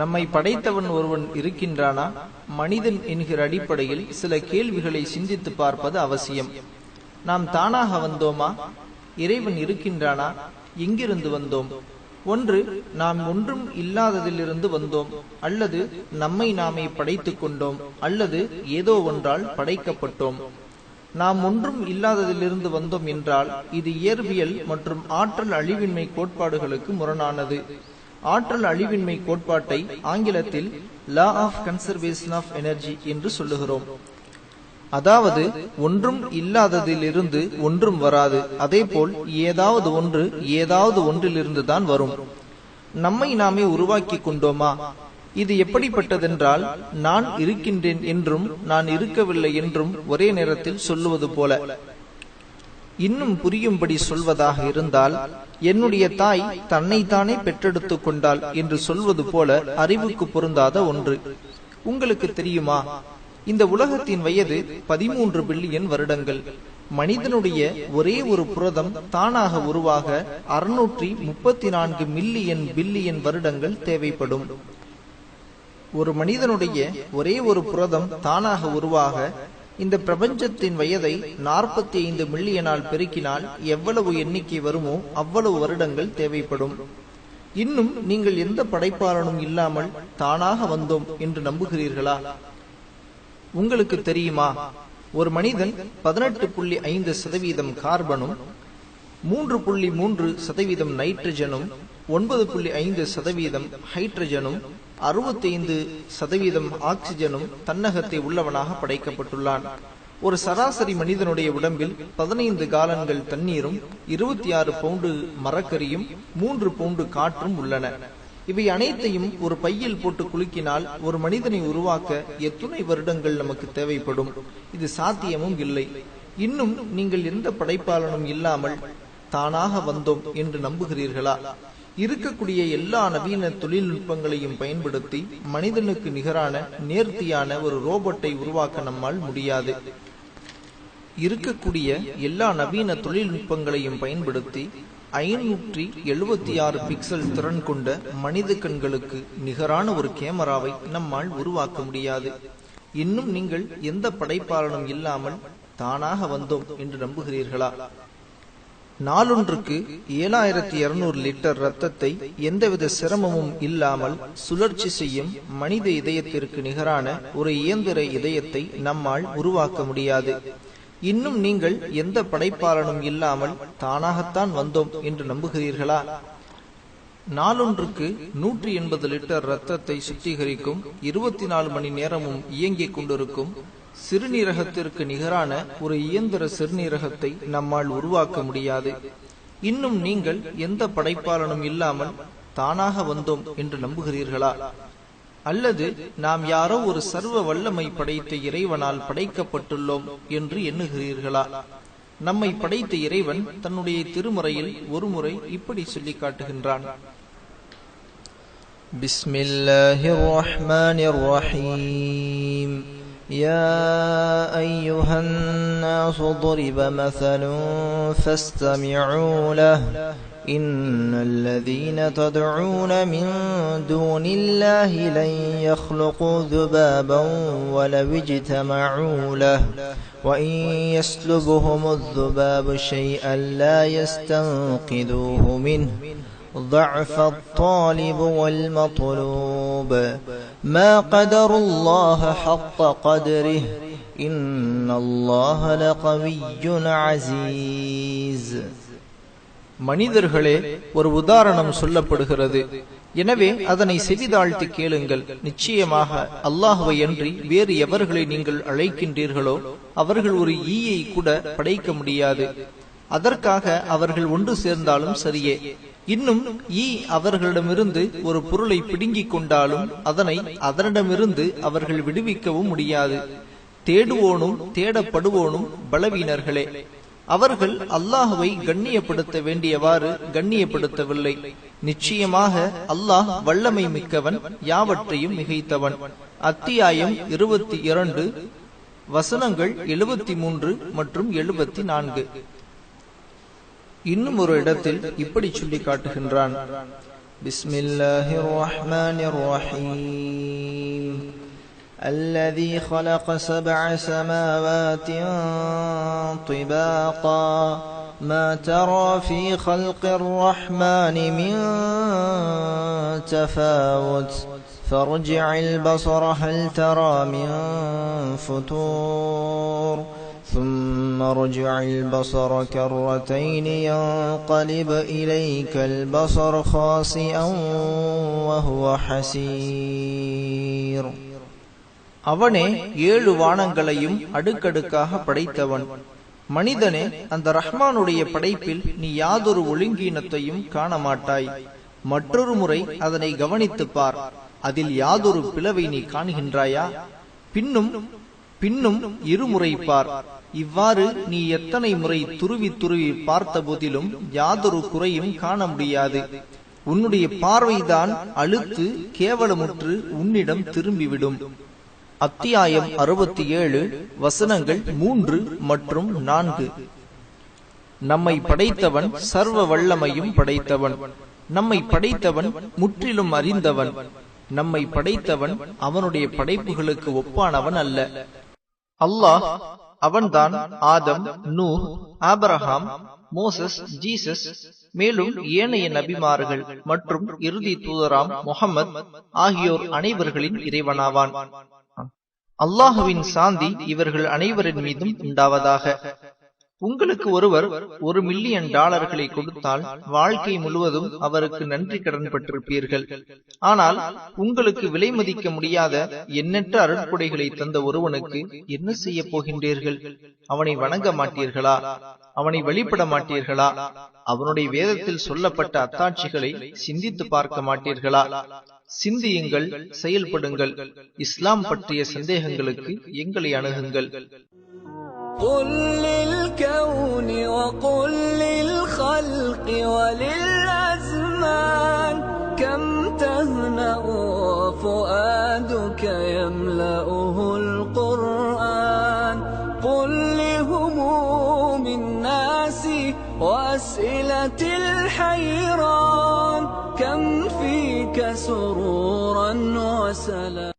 நம்மை படைத்தவன் ஒருவன் இருக்கின்றானா? மனிதன் என்கிற அடிப்படையில் சில கேள்விகளை சிந்தித்து பார்ப்பது அவசியம். நாம் தானாக வந்தோமா? இறைவன் இருக்கின்றானா? எங்கிருந்து வந்தோம்? ஒன்று, நாம் ஒன்றும் இல்லாததிலிருந்து வந்தோம், அல்லது நம்மை நாமே படைத்துக் கொண்டோம், அல்லது ஏதோ ஒன்றால் படைக்கப்பட்டோம். நாம் ஒன்றும் இல்லாததிலிருந்து வந்தோம் என்றால் இது இயற்பியல் மற்றும் ஆற்றல் அழிவின்மை கோட்பாடுகளுக்கு முரணானது. ஆற்றல் அழிவின்மை கோட்பாட்டை ஆங்கிலத்தில் law of conservation of energy என்று சொல்லுகிறோம். அதாவது ஒன்றும் இல்லாததிலிருந்து ஒன்றும் வராது. அதே போல் ஏதாவது ஒன்று ஏதாவது ஒன்றிலிருந்து தான் வரும். நம்மை நாமே உருவாக்கி கொண்டோமா? இது எப்படிப்பட்டதென்றால், நான் இருக்கின்றேன் என்றும் நான் இருக்கவில்லை என்றும் ஒரே நேரத்தில் சொல்லுவது போல. இன்னும் புரியும்படி சொல்வதாக இருந்தால், என்னுடைய தாய் தன்னைத்தானே பெற்றெடுத்துக் கொண்டாள் என்று சொல்வது போல அறிவுக்கு பொருந்தாத ஒன்று. உங்களுக்கு தெரியுமா, இந்த உலகத்தின் வயது 13 பில்லியன் வருடங்கள். மனிதனுடைய ஒரே ஒரு புரதம் தானாக உருவாக 634 மில்லியன் பில்லியன் வருடங்கள் தேவைப்படும். ஒரு மனிதனுடைய ஒரே ஒரு புரதம் தானாக உருவாக இந்த பிரபஞ்சத்தின் வயதை 45 மில்லியனால் பெருக்கினால் எவ்வளவு எண்ணிக்கை வருமோ அவ்வளவு வருடங்கள் தேவைப்படும். இன்னும் நீங்கள் எந்த படைப்பாளனும் இல்லாமல் தானாக வந்தோம் என்று நம்புகிறீர்களா? உங்களுக்கு தெரியுமா, ஒரு மனிதன் 18.5% கார்பனும், 3.3% நைட்ரஜனும், 9.5% ஹைட்ரஜனும், 65% ஆக்சிஜனும் தன்னகத்தை உள்ளவனாக படைக்கப்பட்டுள்ளான். ஒரு சராசரி மனிதனுடைய உடம்பில் 15 காலன்கள் தண்ணீரும், 26 பவுண்டு மரக்கரியும், 3 பவுண்டு காற்றும் உள்ளன. இவை அனைத்தையும் ஒரு பையில் போட்டு குலுக்கினால் ஒரு மனிதனை உருவாக்க எத்தனை வருடங்கள் நமக்கு தேவைப்படும்? இது சாத்தியமும் இல்லை. இன்னும் நீங்கள் எந்த படைப்பாளனும் இல்லாமல் தானாக வந்தோம் என்று நம்புகிறீர்களா? இருக்கக்கூடிய எல்லா நவீன தொழில்நுட்பங்களையும் பயன்படுத்தி மனிதனுக்கு நிகரான நேர்த்தியான ஒரு ரோபோட்டை உருவாக்க நம்மால் முடியாது. இருக்கக்கூடிய எல்லா நவீன தொழில்நுட்பங்களையும் பயன்படுத்தி 576 பிக்சல் திறன் கொண்ட மனித கண்களுக்கு நிகரான ஒரு கேமராவை நம்மால் உருவாக்க முடியாது. இன்னும் நீங்கள் எந்த படைப்பாளனும் இல்லாமல் தானாக வந்தோம் என்று நம்புகிறீர்களா? நாளொன்றுக்கு 7200 லிட்டர் ரத்தத்தை எந்தவித சிரமமும் இல்லாமல் சுழற்சி செய்யும் மனித இதயத்திற்கு நிகரான ஒரு இயந்திர இதயத்தை நம்மால் உருவாக்க முடியாது. இன்னும் நீங்கள் எந்த படைப்பாளனும் இல்லாமல் தானாகத்தான் வந்தோம் என்று நம்புகிறீர்களா? நாளொன்றுக்கு 180 லிட்டர் ரத்தத்தை சுத்திகரிக்கும் 24 மணி நேரமும் இயங்கிக் கொண்டிருக்கும் சிறுநீரகத்திற்கு நிகரான ஒரு இயந்திர சிறுநீரகத்தை நம்மால் உருவாக்க முடியாது. இன்னும் நீங்கள் எந்த படைப்பாளனும் இல்லாமல் தானாக வந்தோம் என்று நம்புகிறீர்களா? அல்லது நாம் யாரோ ஒரு சர்வ வல்லமை படைத்த இறைவனால் படைக்கப்பட்டுள்ளோம் என்று எண்ணுகிறீர்களா? நம்மை படைத்த இறைவன் தன்னுடைய திருமுறையில் ஒருமுறை இப்படி சொல்லி காட்டுகின்றான். பிஸ்மில்லாஹிர் ரஹ்மானிர் ரஹீம். يا أيها الناس ضرب مثل فاستمعوا له إن الذين تدعون من دون الله لن يخلقوا ذبابا ولو اجتمعوا له وإن يسلبهم الذباب شيئا لا يستنقذوه منه ضعف الطالب والمطلوب ما قدر الله حق قدره إن الله لقوي عزيز. மனிதர்களே, ஒரு உதாரணம் சொல்லப்படுகிறது. எனவே அதனை செவிதாழ்த்தி கேளுங்கள். நிச்சயமாக அல்லாஹ்வை அன்றி வேறு எவர்களை நீங்கள் அழைக்கின்றீர்களோ அவர்கள் ஒரு ஈயை கூட படைக்க முடியாது. அதற்காக அவர்கள் ஒன்று சேர்ந்தாலும் சரியே. இன்னும் ஈ அவர்களிடமிருந்து ஒரு பொருளை பிடுங்கிக் கொண்டாலும் அதனை அதனிடமிருந்து அவர்கள் விடுவிக்கவும் முடியாது. தேடுவோனும் தேடப்படுவோனும் பலவீனர்களே. அவர்கள் அல்லாஹுவை கண்ணியப்படுத்த வேண்டியவாறு கண்ணியப்படுத்தவில்லை. நிச்சயமாக அல்லாஹ் வல்லமை மிக்கவன், யாவற்றையும் மிகைத்தவன். அத்தியாயம் 22 வசனங்கள் 73 மற்றும் 74. இன்னும் ஒரு இடத்தில் இப்படி சொல்லி காட்டுகின்றான். بسم الله الرحمن الرحيم الذي خلق 7 سماوات طباقا ما ترى في خلق الرحمن من تفاوت فارجع البصر هل ترى من فتور ثم ارجع البصر كرتين ينقلب إليك البصر خاسئا وهو حسير. அவனே 7 வானங்களையும் அடுக்கடுக்காக படைத்தவன். மனிதனே, அந்த ரஹ்மானுடைய படைப்பில் நீ யாதொரு ஒழுங்கீனத்தையும் காண மாட்டாய். மற்றொரு முறை அதனை கவனித்துப் பார். அதில் யாதொரு பிளவை நீ காண்கின்றாயா? பின்னும் இருமுறை பார். இவ்வாறு நீ எத்தனை முறை துருவி துருவி பார்த்த போதிலும் யாதொரு குறையும் காண முடியாது. உன்னுடைய பார்வைதான் அழுத்து கேவலமுற்று உன்னிடம் திரும்பிவிடும். அத்தியாயம் 67 வசனங்கள் 3 மற்றும் 4. நம்மை படைத்தவன் சர்வ வல்லமையும் படைத்தவன். நம்மை படைத்தவன் முற்றிலும் அறிந்தவன். நம்மை படைத்தவன் அவனுடைய படைப்புகளுக்கு ஒப்பானவன் அல்ல. அல்லாஹ் அவன்தான் ஆதம், நூஹ், ஆபிரகாம், மோசஸ், ஜீசஸ், மேலும் ஏனைய நபிமார்கள் மற்றும் இறுதி தூதராம் முஹம்மத் ஆகியோர் அனைவர்களின் இறைவனாவான். அல்லாஹுவின் சாந்தி இவர்கள் அனைவரின் மீதும் உண்டாவதாக. உங்களுக்கு ஒருவர் $1 மில்லியன் கொடுத்தால் வாழ்க்கை முழுவதும் அவருக்கு நன்றி கடன் பட்டிருப்பீர்கள். ஆனால் உங்களுக்கு விலை மதிக்க முடியாத எண்ணற்ற அருட்கொடைகளை தந்த ஒருவனுக்கு என்ன செய்ய போகின்றீர்கள்? அவனை வணங்க மாட்டீர்களா? அவனை வழிபட மாட்டீர்களா? அவனுடைய வேதத்தில் சொல்லப்பட்ட அத்தாட்சிகளை சிந்தித்து பார்க்க மாட்டீர்களா? சிந்தியுங்கள், செயல்படுங்கள். இஸ்லாம் பற்றிய சந்தேகங்களுக்கு எங்களை அணுகுங்கள். قل للكون وقل للخلق وللأزمان كم تهنأ فؤادك يملأه القرآن قل لهموم الناس وأسئلة الحيران كم فيك سرورا وسلام